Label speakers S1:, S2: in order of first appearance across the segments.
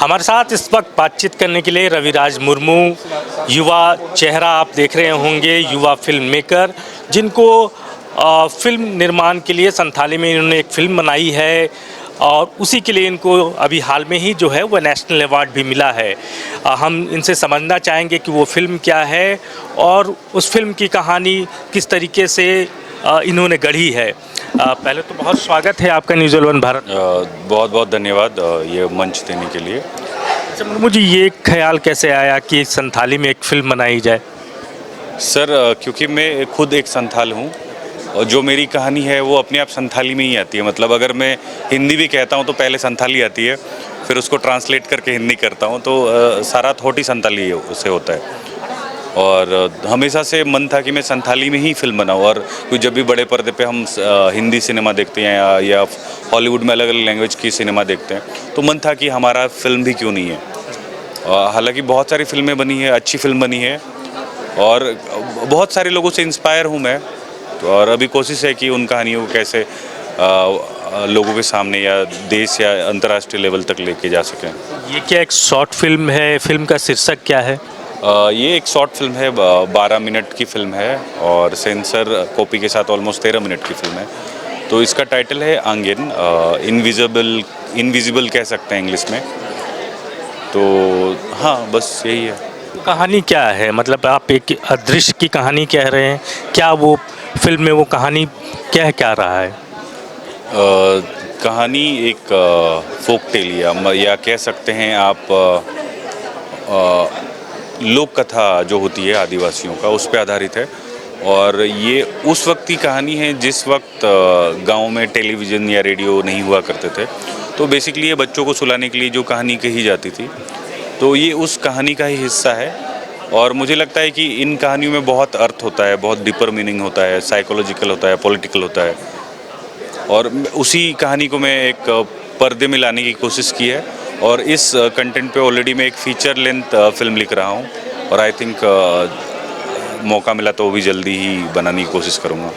S1: हमारे साथ इस वक्त बातचीत करने के लिए रविराज मुर्मू, युवा चेहरा आप देख रहे होंगे, युवा फिल्म मेकर जिनको फिल्म निर्माण के लिए संथाली में इन्होंने एक फिल्म बनाई है और उसी के लिए इनको अभी हाल में ही जो है वह नेशनल अवार्ड भी मिला है। हम इनसे समझना चाहेंगे कि वो फिल्म क्या है और उस फिल्म की कहानी किस तरीके से इन्होंने गढ़ी है। पहले तो बहुत स्वागत है आपका न्यूज़ 11 भारत।
S2: बहुत बहुत धन्यवाद ये मंच देने के लिए।
S1: अच्छा, मुझे ये ख्याल कैसे आया कि संथाली में एक फिल्म बनाई जाए?
S2: सर क्योंकि मैं खुद एक संथाल हूँ और जो मेरी कहानी है वो अपने आप संथाली में ही आती है। मतलब अगर मैं हिंदी भी कहता हूँ तो पहले संथाली आती है, फिर उसको ट्रांसलेट करके हिंदी करता हूँ तो सारा थोट ही संथाली उससे होता है। और हमेशा से मन था कि मैं संथाली में ही फिल्म बनाऊँ। और क्योंकि जब भी बड़े पर्दे पे हम हिंदी सिनेमा देखते हैं या हॉलीवुड में अलग अलग लैंग्वेज की सिनेमा देखते हैं तो मन था कि हमारा फिल्म भी क्यों नहीं है। हालांकि बहुत सारी फिल्में बनी है, अच्छी फिल्म बनी है और बहुत सारे लोगों से इंस्पायर हूँ मैं। तो और अभी कोशिश है कि उन कहानियों को कैसे लोगों के सामने या देश या अंतर्राष्ट्रीय लेवल तक लेके जा सकें।
S1: ये क्या एक शॉर्ट फिल्म है? फिल्म का शीर्षक क्या है?
S2: ये एक शॉर्ट फिल्म है, 12 मिनट की फिल्म है और सेंसर कॉपी के साथ ऑलमोस्ट 13 मिनट की फिल्म है। तो इसका टाइटल है आंगन, इनविजिबल कह सकते हैं इंग्लिश में। तो हाँ, बस यही है।
S1: कहानी क्या है? मतलब आप एक अदृश्य की कहानी कह रहे हैं, क्या वो फिल्म में वो कहानी क्या रहा है?
S2: कहानी एक फोक टेल या कह सकते हैं आप लोक कथा जो होती है आदिवासियों का, उस पे आधारित है। और ये उस वक्त की कहानी है जिस वक्त गांव में टेलीविज़न या रेडियो नहीं हुआ करते थे। तो बेसिकली ये बच्चों को सुलाने के लिए जो कहानी कही जाती थी, तो ये उस कहानी का ही हिस्सा है। और मुझे लगता है कि इन कहानियों में बहुत अर्थ होता है, बहुत डीपर मीनिंग होता है, साइकोलॉजिकल होता है, पॉलिटिकल होता है। और उसी कहानी को मैं एक पर्दे में लाने की कोशिश की है। और इस कंटेंट पे ऑलरेडी मैं एक फ़ीचर लेंथ फिल्म लिख रहा हूँ और आई थिंक मौका मिला तो वो भी जल्दी ही बनाने की कोशिश करूँगा।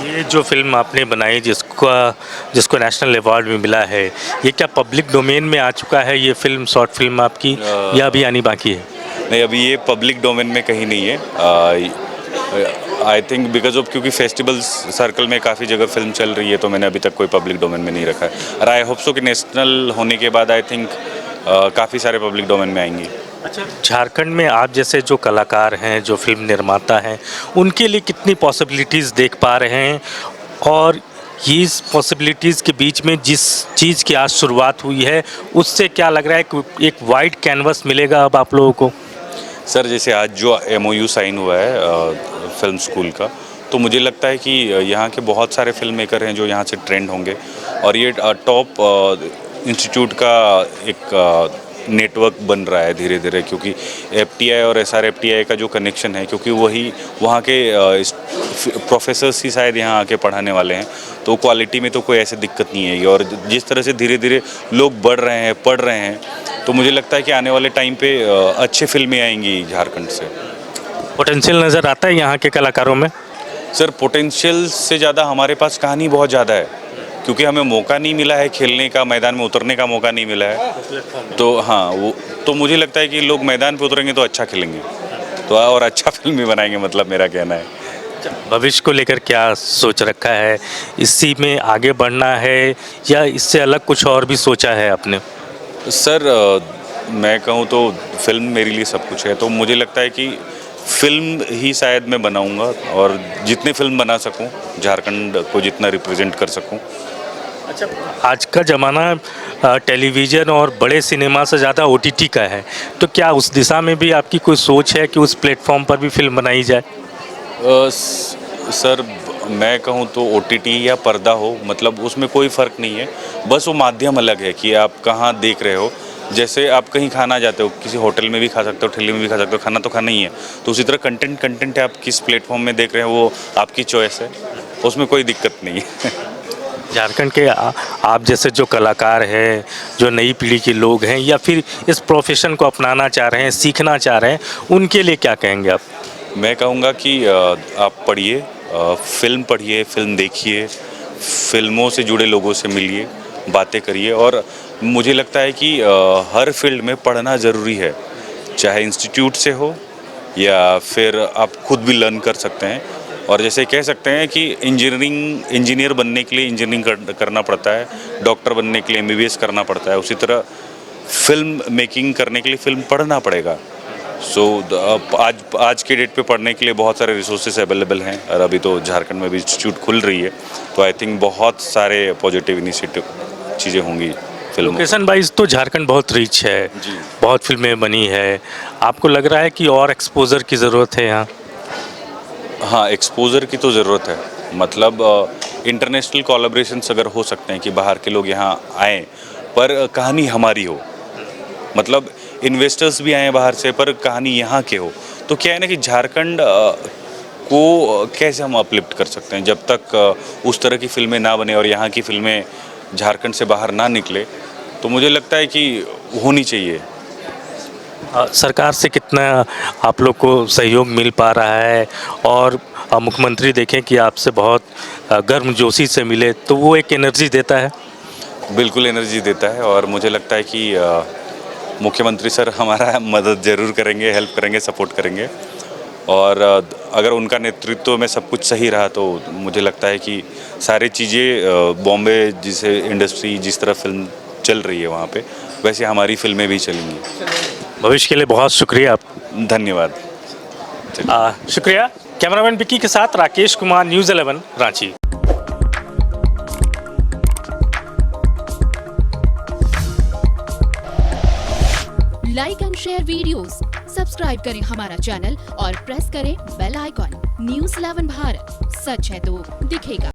S1: ये जो फिल्म आपने बनाई जिसको नेशनल अवार्ड भी मिला है, ये क्या पब्लिक डोमेन में आ चुका है ये फिल्म, शॉर्ट फिल्म आपकी, या अभी आनी बाकी है?
S2: नहीं, अभी ये पब्लिक डोमेन में कहीं नहीं है। आई थिंक बिकॉज ऑफ क्योंकि फेस्टिवल्स सर्कल में काफ़ी जगह फिल्म चल रही है तो मैंने अभी तक कोई पब्लिक डोमेन में नहीं रखा है। और आई होप सो कि नेशनल होने के बाद आई थिंक काफ़ी सारे पब्लिक डोमेन में आएंगी।
S1: अच्छा, झारखंड में आप जैसे जो कलाकार हैं, जो फिल्म निर्माता हैं, उनके लिए कितनी पॉसिबिलिटीज़ देख पा रहे हैं? और इस पॉसिबिलिटीज़ के बीच में जिस चीज़ की आज शुरुआत हुई है, उससे क्या लग रहा है कि एक वाइड कैनवस मिलेगा अब आप लोगों को?
S2: सर जैसे आज जो MOU साइन हुआ है फिल्म स्कूल का, तो मुझे लगता है कि यहाँ के बहुत सारे फिल्म मेकर हैं जो यहाँ से ट्रेंड होंगे और ये टॉप इंस्टीट्यूट का एक नेटवर्क बन रहा है धीरे धीरे। क्योंकि FTI और SRFTI का जो कनेक्शन है, क्योंकि वही वहाँ के प्रोफेसर्स ही शायद यहाँ आके पढ़ाने वाले हैं, तो क्वालिटी में तो कोई ऐसी दिक्कत नहीं है। और जिस तरह से धीरे धीरे लोग बढ़ रहे हैं, पढ़ रहे हैं, तो मुझे लगता है कि आने वाले टाइम पे अच्छे फिल्में आएंगी झारखंड से।
S1: पोटेंशियल नज़र आता है यहाँ के कलाकारों में?
S2: सर पोटेंशियल से ज़्यादा हमारे पास कहानी बहुत ज़्यादा है, क्योंकि हमें मौका नहीं मिला है खेलने का, मैदान में उतरने का मौका नहीं मिला है। तो हाँ, वो तो मुझे लगता है कि लोग मैदान पे उतरेंगे तो अच्छा खेलेंगे, तो और अच्छा फिल्म भी बनाएंगे, मतलब मेरा कहना है।
S1: भविष्य को लेकर क्या सोच रखा है? इसी में आगे बढ़ना है या इससे अलग कुछ और भी सोचा है आपने?
S2: सर मैं कहूँ तो फिल्म मेरे लिए सब कुछ है, तो मुझे लगता है कि फिल्म ही शायद मैं बनाऊंगा और जितने फिल्म बना सकूं, झारखंड को जितना रिप्रेजेंट कर सकूं।
S1: अच्छा, आज का ज़माना टेलीविज़न और बड़े सिनेमा से ज़्यादा OTT का है, तो क्या उस दिशा में भी आपकी कोई सोच है कि उस प्लेटफॉर्म पर भी फिल्म बनाई जाए?
S2: सर मैं कहूँ तो OTT या पर्दा हो, मतलब उसमें कोई फ़र्क नहीं है, बस वो माध्यम अलग है कि आप कहाँ देख रहे हो। जैसे आप कहीं खाना जाते हो, किसी होटल में भी खा सकते हो, ठेले में भी खा सकते हो, खाना तो खाना ही है। तो उसी तरह कंटेंट है, आप किस प्लेटफॉर्म में देख रहे हैं वो आपकी चॉइस है, उसमें कोई दिक्कत नहीं है।
S1: झारखंड के आप जैसे जो कलाकार हैं, जो नई पीढ़ी के लोग हैं या फिर इस प्रोफेशन को अपनाना चाह रहे हैं, सीखना चाह रहे हैं, उनके लिए क्या कहेंगे आप?
S2: मैं कहूँगा कि आप पढ़िए, फिल्म पढ़िए, फिल्म देखिए, फिल्मों से जुड़े लोगों से मिलिए, बातें करिए और मुझे लगता है कि हर फील्ड में पढ़ना ज़रूरी है, चाहे इंस्टीट्यूट से हो या फिर आप खुद भी लर्न कर सकते हैं। और जैसे कह सकते हैं कि इंजीनियर बनने के लिए इंजीनियरिंग करना पड़ता है, डॉक्टर बनने के लिए MBBS करना पड़ता है, उसी तरह फिल्म मेकिंग करने के लिए फिल्म पढ़ना पड़ेगा। सो आज के डेट पे पढ़ने के लिए बहुत सारे रिसोर्सेज अवेलेबल हैं, और अभी तो झारखंड में भी इंस्टीट्यूट खुल रही है, तो आई थिंक बहुत सारे पॉजिटिव इनिशिएटिव चीज़ें होंगी फिल्म।
S1: लोकेशन वाइज तो झारखंड बहुत रिच है,
S2: जी।
S1: बहुत फिल्में बनी है। आपको लग रहा है कि और एक्सपोजर की ज़रूरत है यहाँ?
S2: हाँ, एक्सपोज़र की तो ज़रूरत है। मतलब इंटरनेशनल कोलैबोरेशंस अगर हो सकते हैं कि बाहर के लोग यहाँ आएँ, पर कहानी हमारी हो। मतलब इन्वेस्टर्स भी आए बाहर से, पर कहानी यहाँ के हो। तो क्या है ना कि झारखंड को कैसे हम अपलिफ्ट कर सकते हैं, जब तक उस तरह की फिल्में ना बने और यहाँ की फिल्में झारखंड से बाहर ना निकले, तो मुझे लगता है कि होनी चाहिए।
S1: सरकार से कितना आप लोग को सहयोग मिल पा रहा है? और मुख्यमंत्री देखें कि आपसे बहुत गर्मजोशी से मिले, तो वो एक एनर्जी देता है।
S2: बिल्कुल एनर्जी देता है, और मुझे लगता है कि मुख्यमंत्री सर हमारा मदद ज़रूर करेंगे, हेल्प करेंगे, सपोर्ट करेंगे। और अगर उनका नेतृत्व में सब कुछ सही रहा तो मुझे लगता है कि सारी चीज़ें बॉम्बे जिसे इंडस्ट्री जिस तरह फिल्म चल रही है वहाँ पे, वैसे हमारी फिल्में भी चलेंगी।
S1: भविष्य के लिए बहुत शुक्रिया आप।
S2: धन्यवाद।
S1: शुक्रिया। कैमरामैन विक्की के साथ Rakesh Kumar, news 11 Ranchi.
S3: Like and share videos, subscribe करें हमारा चैनल और प्रेस करें बेल आइकॉन। न्यूज़ 11 भारत, सच है तो दिखेगा।